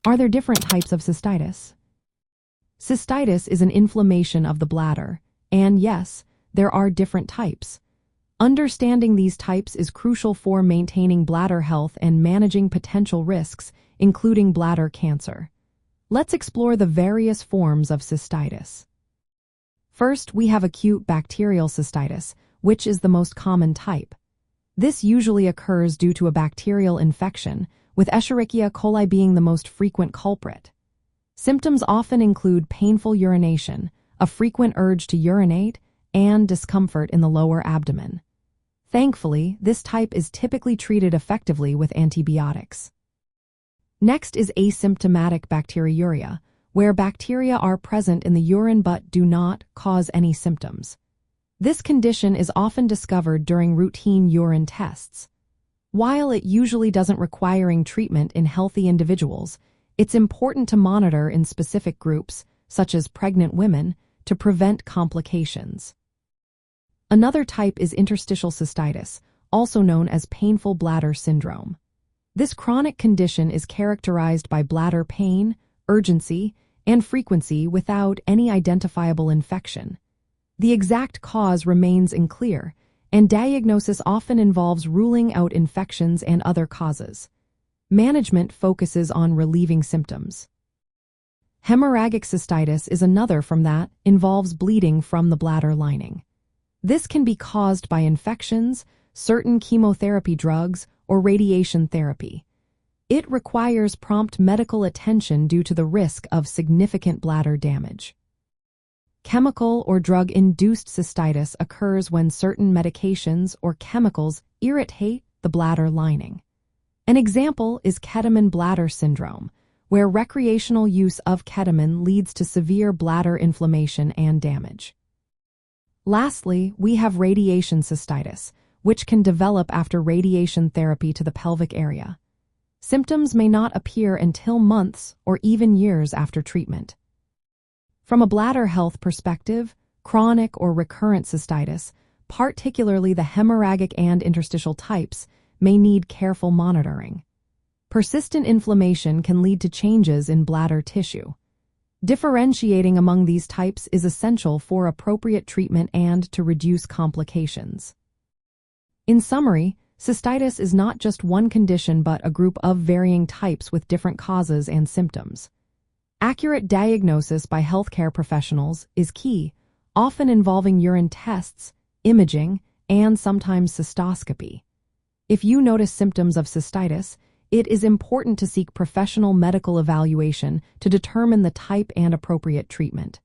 Are there different types of cystitis? Cystitis is an inflammation of the bladder, and yes, there are different types. Understanding these types is crucial for maintaining bladder health and managing potential risks, including bladder cancer. Let's explore the various forms of cystitis. First, we have acute bacterial cystitis, which is the most common type. This usually occurs due to a bacterial infection, with Escherichia coli being the most frequent culprit. Symptoms often include painful urination, a frequent urge to urinate, and discomfort in the lower abdomen. Thankfully, this type is typically treated effectively with antibiotics. Next is asymptomatic bacteriuria, where bacteria are present in the urine but do not cause any symptoms. This condition is often discovered during routine urine tests. While it usually doesn't require treatment in healthy individuals, it's important to monitor in specific groups, such as pregnant women, to prevent complications. Another type is interstitial cystitis, also known as painful bladder syndrome. This chronic condition is characterized by bladder pain, urgency, and frequency without any identifiable infection. The exact cause remains unclear, and diagnosis often involves ruling out infections and other causes. Management focuses on relieving symptoms. Hemorrhagic cystitis is another form that involves bleeding from the bladder lining. This can be caused by infections, certain chemotherapy drugs, or radiation therapy. It requires prompt medical attention due to the risk of significant bladder damage. Chemical or drug-induced cystitis occurs when certain medications or chemicals irritate the bladder lining. An example is ketamine bladder syndrome, where recreational use of ketamine leads to severe bladder inflammation and damage. Lastly, we have radiation cystitis, which can develop after radiation therapy to the pelvic area. Symptoms may not appear until months or even years after treatment. From a bladder health perspective, chronic or recurrent cystitis, particularly the hemorrhagic and interstitial types, may need careful monitoring. Persistent inflammation can lead to changes in bladder tissue. Differentiating among these types is essential for appropriate treatment and to reduce complications. In summary, cystitis is not just one condition but a group of varying types with different causes and symptoms. Accurate diagnosis by healthcare professionals is key, often involving urine tests, imaging, and sometimes cystoscopy. If you notice symptoms of cystitis, it is important to seek professional medical evaluation to determine the type and appropriate treatment.